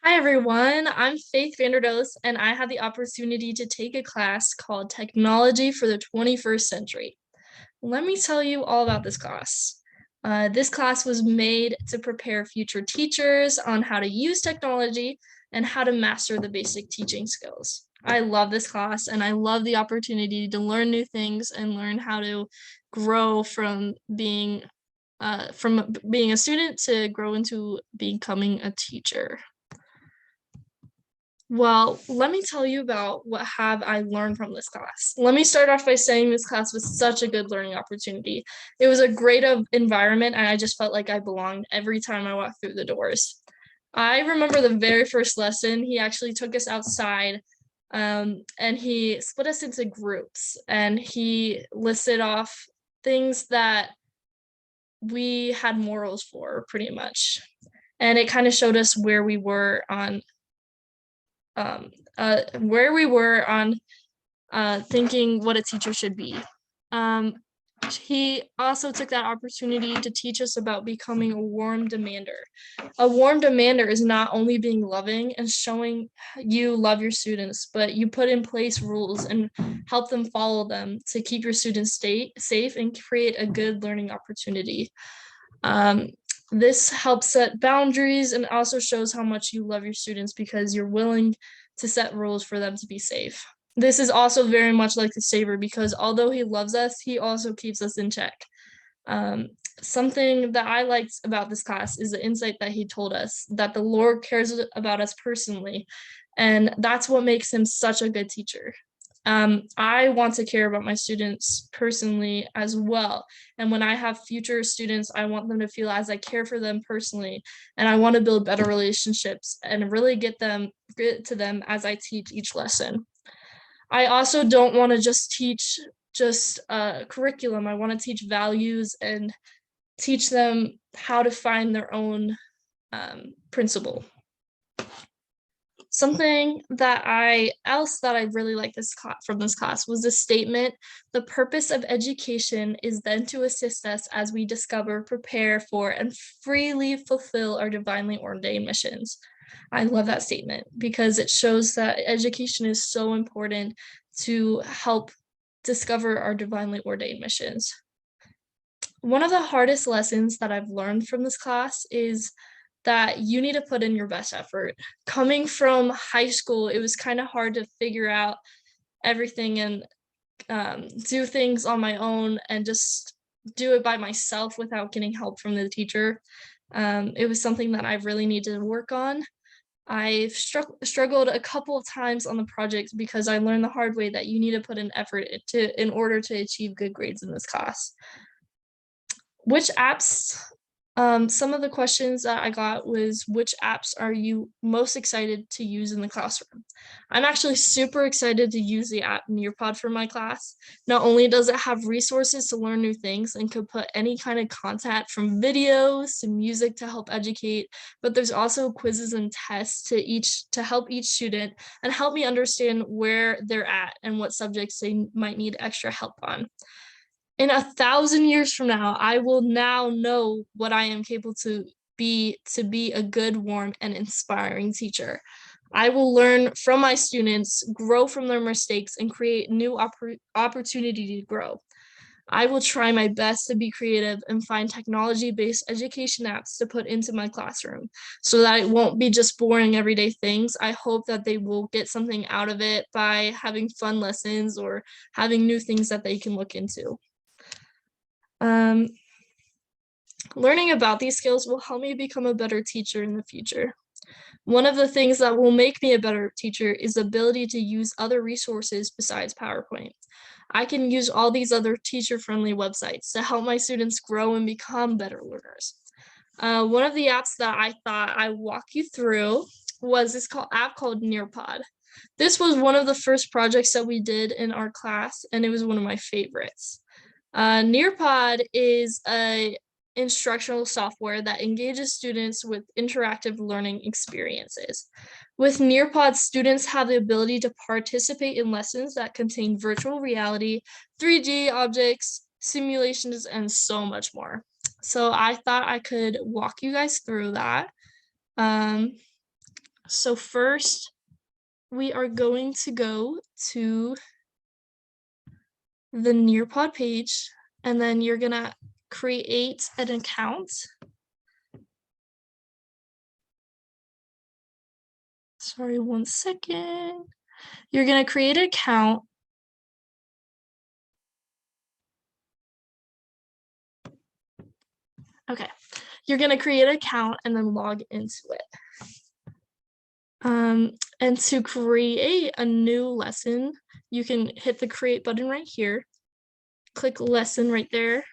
Hi everyone, I'm Faith Vanderdoes, and I had the opportunity to take a class called Technology for the 21st Century. Let me tell you all about this class. This class was made to prepare future teachers on how to use technology and how to master the basic teaching skills. I love this class and I love the opportunity to learn new things and learn how to grow from being a student to grow into becoming a teacher. Well, let me tell you about what have I learned from this class. Let me start off by saying this class was such a good learning opportunity. It was a great environment, and I just felt like I belonged every time I walked through the doors. I remember the very first lesson, he actually took us outside, and he split us into groups, and he listed off things that we had morals for, pretty much. And it kind of showed us um, where we were on thinking what a teacher should be. He also took that opportunity to teach us about becoming a warm demander. A warm demander is not only being loving and showing you love your students, but you put in place rules and help them follow them to keep your students safe and create a good learning opportunity. Um, this helps set boundaries and also shows how much you love your students because you're willing to set rules for them to be safe. This is also very much like the Savior because although he loves us, he also keeps us in check. Um, Something that I liked about this class is the insight that he told us that the Lord cares about us personally, and that's what makes him such a good teacher. I want to care about my students personally as well. And when I have future students, I want them to feel as I care for them personally. And I want to build better relationships and really get to them as I teach each lesson. I also don't want to just teach just curriculum. I want to teach values and teach them how to find their own principle. Something that I really like from this class was the statement, the purpose of education is then to assist us as we discover, prepare for, and freely fulfill our divinely ordained missions. I love that statement because it shows that education is so important to help discover our divinely ordained missions. One of the hardest lessons that I've learned from this class is that you need to put in your best effort. Coming from high school, it was kind of hard to figure out everything and do things on my own and just do it by myself without getting help from the teacher. It was something that I really needed to work on. I've struggled a couple of times on the project because I learned the hard way that you need to put in effort in order to achieve good grades in this class. Which apps some of the questions that I got was, which apps are you most excited to use in the classroom? I'm actually super excited to use the app Nearpod for my class. Not only does it have resources to learn new things and could put any kind of content from videos to music to help educate, but there's also quizzes and tests to help each student and help me understand where they're at and what subjects they might need extra help on. In 1,000 years from now, I will now know what I am capable to be a good, warm, and inspiring teacher. I will learn from my students, grow from their mistakes, and create new opportunity to grow. I will try my best to be creative and find technology-based education apps to put into my classroom so that it won't be just boring everyday things. I hope that they will get something out of it by having fun lessons or having new things that they can look into. Um, Learning about these skills will help me become a better teacher in the future. One of the things that will make me a better teacher is the ability to use other resources besides PowerPoint. I can use all these other teacher-friendly websites to help my students grow and become better learners. One of the apps that I thought I'd walk you through was this app called Nearpod. This was one of the first projects that we did in our class, and it was one of my favorites. Nearpod is a instructional software that engages students with interactive learning experiences. With Nearpod, students have the ability to participate in lessons that contain virtual reality, 3D objects, simulations, and so much more. So I thought I could walk you guys through that. Um, So first, we are going to go to the Nearpod page, and then you're gonna create an account. Sorry, 1 second. You're gonna create an account. Okay, you're gonna create an account and then log into it. And to create a new lesson, you can hit the create button right here, click lesson right there,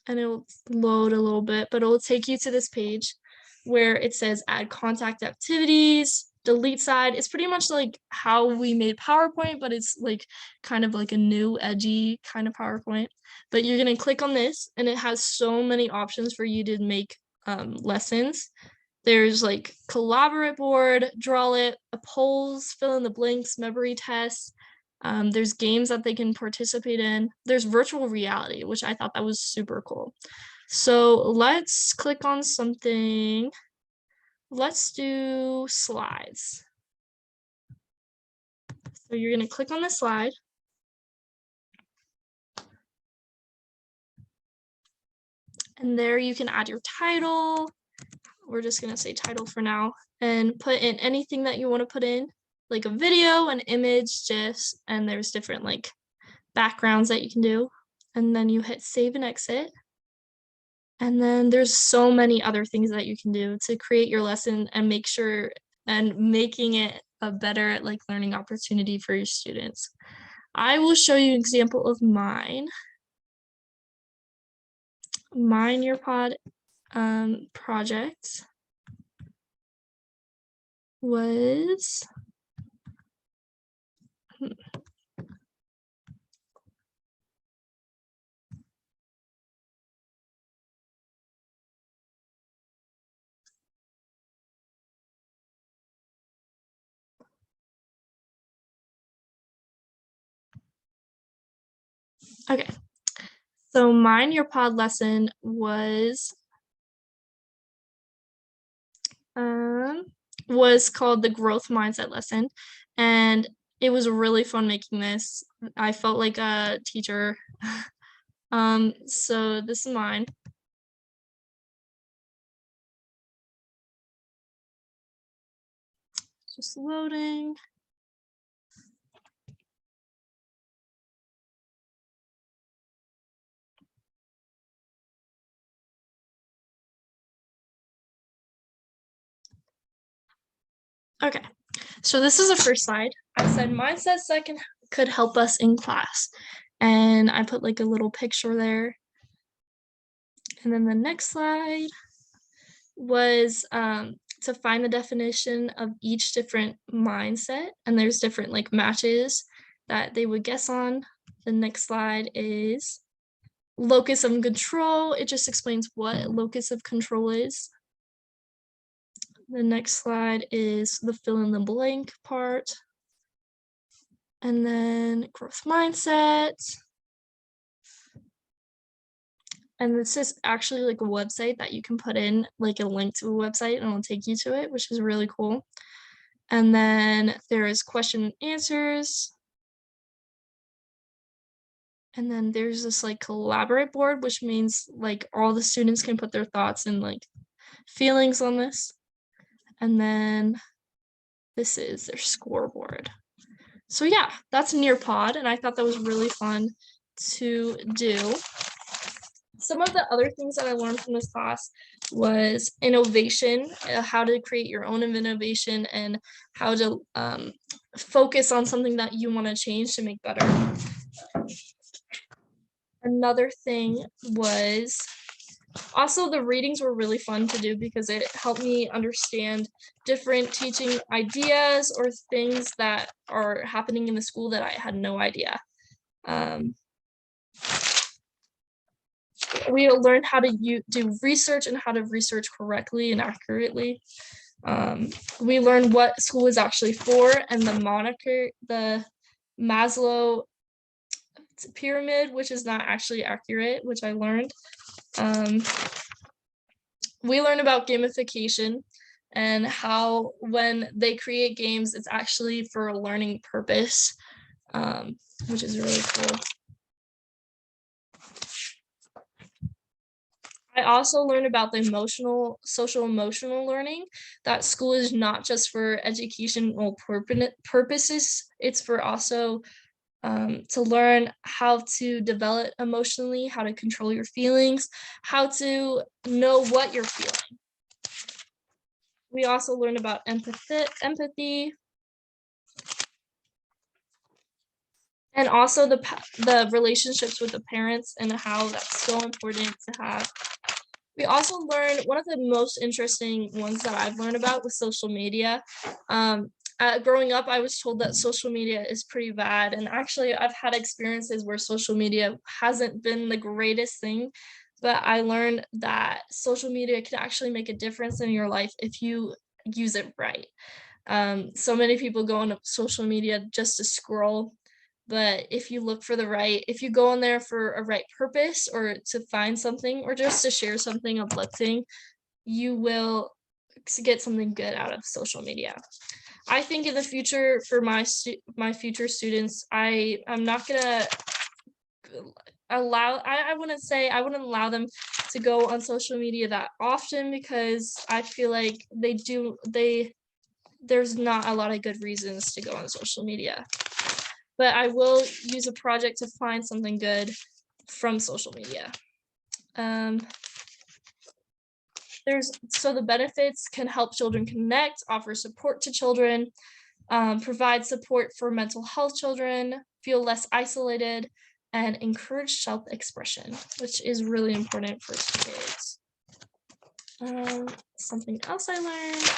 and it'll load a little bit, but it'll take you to this page where it says add contact activities, delete side. It's pretty much like how we made PowerPoint, but it's like kind of like a new edgy kind of PowerPoint. But you're gonna click on this and it has so many options for you to make lessons. There's like collaborate board, draw it, polls, fill in the blanks, memory tests. There's games that they can participate in. There's virtual reality, which I thought that was super cool. So let's click on something. Let's do slides. So you're gonna click on the slide. And there you can add your title. We're just gonna say title for now and put in anything that you want to put in, like a video, an image, GIFs, and there's different like backgrounds that you can do. And then you hit save and exit. And then there's so many other things that you can do to create your lesson and make sure and making it a better like learning opportunity for your students. I will show you an example of mine. My Nearpod project was okay. So my Nearpod lesson was called the growth mindset lesson, and it was really fun making this. I felt like a teacher. So this is mine. Just loading. Okay, so this is the first slide. I said mindsets that could help us in class, and I put like a little picture there. And then the next slide was to find the definition of each different mindset, and there's different like matches that they would guess on. The next slide is locus of control. It just explains what locus of control is. The next slide is the fill in the blank part. And then growth mindset. And this is actually like a website that you can put in like a link to a website and it'll take you to it, which is really cool. And then there is question and answers. And then there's this like collaborate board, which means like all the students can put their thoughts and like feelings on this. And then this is their scoreboard. So yeah, that's Nearpod, and I thought that was really fun to do. Some of the other things that I learned from this class was innovation, how to create your own innovation and how to focus on something that you want to change to make better. Another thing was also the readings were really fun to do because it helped me understand different teaching ideas or things that are happening in the school that I had no idea. We learned how to do research and how to research correctly and accurately. We learned what school is actually for and the moniker, the Maslow pyramid, which is not actually accurate, which I learned. We learn about gamification and how when they create games, it's actually for a learning purpose, which is really cool. I also learned about the social emotional learning, that school is not just for educational purposes, it's for also to learn how to develop emotionally, how to control your feelings, how to know what you're feeling. We also learn about empathy, and also the relationships with the parents and how that's so important to have. We also learned one of the most interesting ones that I've learned about with social media. Growing up, I was told that social media is pretty bad, and actually, I've had experiences where social media hasn't been the greatest thing, but I learned that social media can actually make a difference in your life if you use it right. So many people go on social media just to scroll, but if you look for if you go on there for a right purpose or to find something or just to share something uplifting, you will get something good out of social media. I think in the future for my future students, I'm not gonna I wouldn't allow them to go on social media that often because I feel like there's not a lot of good reasons to go on social media. But I will use a project to find something good from social media. So the benefits can help children connect, offer support to children, provide support for mental health children, feel less isolated, and encourage self-expression, which is really important for kids. Something else I learned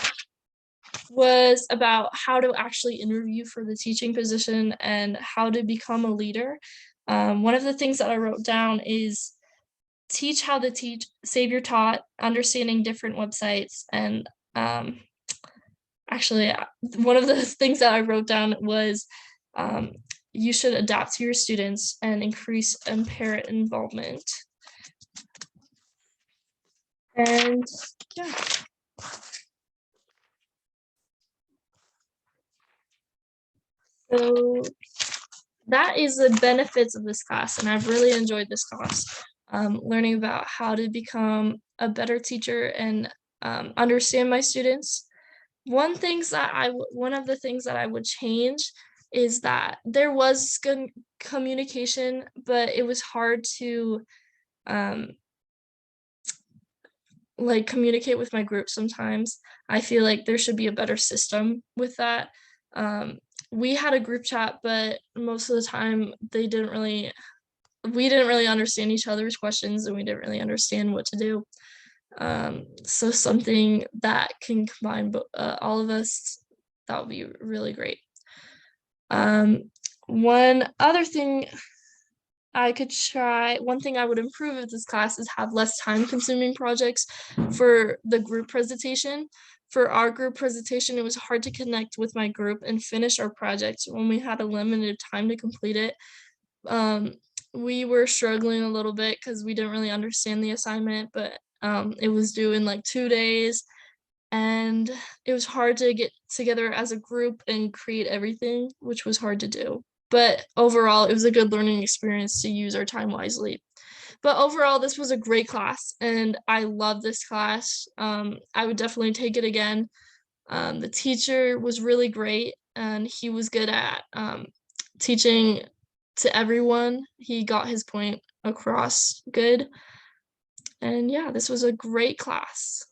was about how to actually interview for the teaching position and how to become a leader. One of the things that I wrote down is teach how to teach, Savior taught, understanding different websites, and actually, one of the things that I wrote down was you should adapt to your students and increase parent involvement. And yeah. So that is the benefits of this class, and I've really enjoyed this class, learning about how to become a better teacher and understand my students. One of the things that I would change is that there was good communication, but it was hard to um, like communicate with my group sometimes. I feel like there should be a better system with that. We had a group chat, but most of the time we didn't really understand each other's questions and we didn't really understand what to do. So something that can combine all of us, that would be really great. One other thing one thing I would improve with this class is have less time-consuming projects for the group presentation. For our group presentation, it was hard to connect with my group and finish our project when we had a limited time to complete it. We were struggling a little bit because we didn't really understand the assignment, but it was due in like 2 days, and it was hard to get together as a group and create everything, which was hard to do. But overall, it was a good learning experience to use our time wisely. But overall, this was a great class, and I love this class. I would definitely take it again. The teacher was really great, and he was good at teaching to everyone. He got his point across good. And yeah, this was a great class.